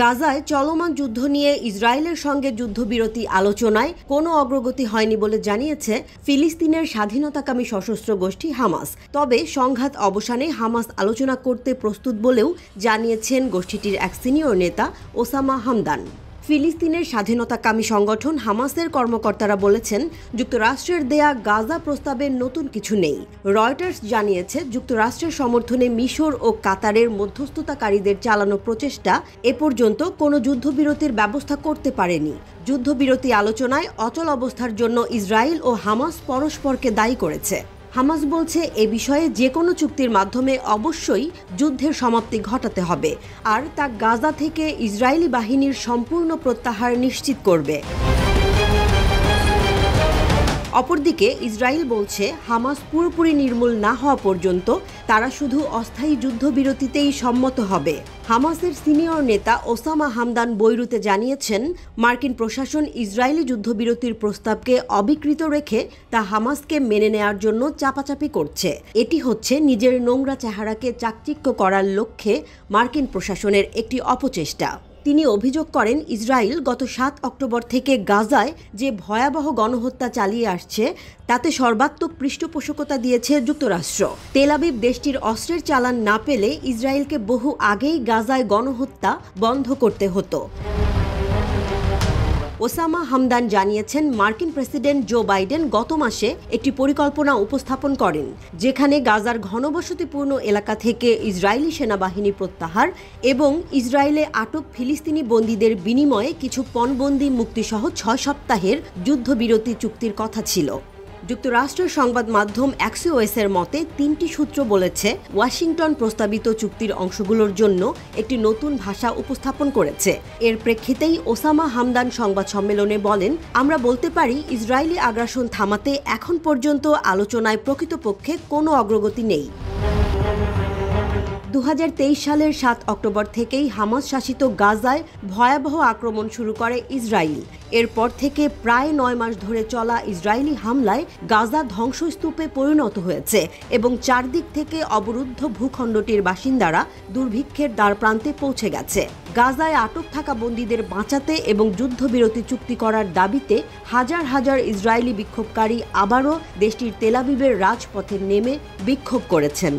গাজায় চলমান যুদ্ধ নিয়ে ইসরায়েলের সঙ্গে যুদ্ধবিরতি আলোচনায় কোনো অগ্রগতি হয়নি বলে জানিয়েছে ফিলিস্তিনের স্বাধীনতাকামী সশস্ত্র গোষ্ঠী হামাস। তবে সংঘাত অবসানে হামাস আলোচনা করতে প্রস্তুত বলেও জানিয়েছেন গোষ্ঠীটির এক সিনিয়র নেতা ওসামা হামদান। ফিলিস্তিনের স্বাধীনতাকামী সংগঠন হামাসের কর্মকর্তারা বলেছেন, যুক্তরাষ্ট্রের দেয়া গাজা প্রস্তাবে নতুন কিছু নেই। রয়টার্স জানিয়েছে, যুক্তরাষ্ট্রের সমর্থনে মিশর ও কাতারের মধ্যস্থতাকারীদের চালানো প্রচেষ্টা এ পর্যন্ত কোনো যুদ্ধবিরতির ব্যবস্থা করতে পারেনি। যুদ্ধবিরতি আলোচনায় অচল অবস্থার জন্য ইসরায়েল ও হামাস পরস্পরকে দায়ী করেছে। হামাস বলছে, এ বিষয়ে যে কোনো চুক্তির মাধ্যমে অবশ্যই যুদ্ধের সমাপ্তি ঘটাতে হবে, আর তা গাজা থেকে ইসরায়েলি বাহিনীর সম্পূর্ণ প্রত্যাহার নিশ্চিত করবে। অপরদিকে ইসরায়েল বলছে, হামাস পুরোপুরি নির্মূল না হওয়া পর্যন্ত তারা শুধু অস্থায়ী যুদ্ধবিরতিতেই সম্মত হবে। হামাসের সিনিয়র নেতা ওসামা হামদান বৈরুতে জানিয়েছেন, মার্কিন প্রশাসন ইসরায়েলি যুদ্ধবিরতির প্রস্তাবকে অবিকৃত রেখে তা হামাসকে মেনে নেওয়ার জন্য চাপাচাপি করছে। এটি হচ্ছে নিজের নোংরা চেহারাকে চাকচিক্য করার লক্ষ্যে মার্কিন প্রশাসনের একটি অপচেষ্টা। তিনি অভিযোগ করেন, ইসরায়েল গত 7 অক্টোবর থেকে গাজায় যে ভয়াবহ গণহত্যা চালিয়ে আসছে তাতে সর্বাত্মক পৃষ্ঠপোষকতা দিয়েছে যুক্তরাষ্ট্র। তেল আবিব দেশটির অস্ত্রের চালান না পেলে ইসরায়েলকে বহু আগেই গাজায় গণহত্যা বন্ধ করতে হতো। ওসামা হামদান জানিয়েছেন, মার্কিন প্রেসিডেন্ট জো বাইডেন গত মাসে একটি পরিকল্পনা উপস্থাপন করেন, যেখানে গাজার ঘনবসতিপূর্ণ এলাকা থেকে ইসরায়েলি সেনাবাহিনী প্রত্যাহার এবং ইসরায়েলে আটক ফিলিস্তিনি বন্দীদের বিনিময়ে কিছু পণবন্দি মুক্তিসহ 6 সপ্তাহের যুদ্ধবিরতি চুক্তির কথা ছিল। যুক্তরাষ্ট্রের সংবাদ মাধ্যম অ্যাক্সিওসের মতে 3টি সূত্র বলেছে, ওয়াশিংটন প্রস্তাবিত চুক্তির অংশগুলোর জন্য একটি নতুন ভাষা উপস্থাপন করেছে। এর প্রেক্ষিতেই ওসামা হামদান সংবাদ সম্মেলনে বলেন, আমরা বলতে পারি ইসরায়েলি আগ্রাসন থামাতে এখন পর্যন্ত আলোচনায় প্রকৃতপক্ষে কোনো অগ্রগতি নেই। 2023 সালের 7 অক্টোবর থেকেই হামাস শাসিত গাজায় ভয়াবহ আক্রমণ শুরু করে ইসরায়েল। এরপর থেকে প্রায় 9 মাস ধরে চলা ইসরায়েলি হামলায় গাজা ধ্বংসস্তূপে পরিণত হয়েছে এবং চারদিক থেকে অবরুদ্ধ ভূখণ্ডটির বাসিন্দারা দুর্ভিক্ষের দ্বারপ্রান্তে পৌঁছে গেছে। গাজায় আটক থাকা বন্দীদের বাঁচাতে এবং যুদ্ধবিরতি চুক্তি করার দাবিতে হাজার হাজার ইসরায়েলি বিক্ষোভকারী আবারও দেশটির তেল আবিবের রাজপথে নেমে বিক্ষোভ করেছেন।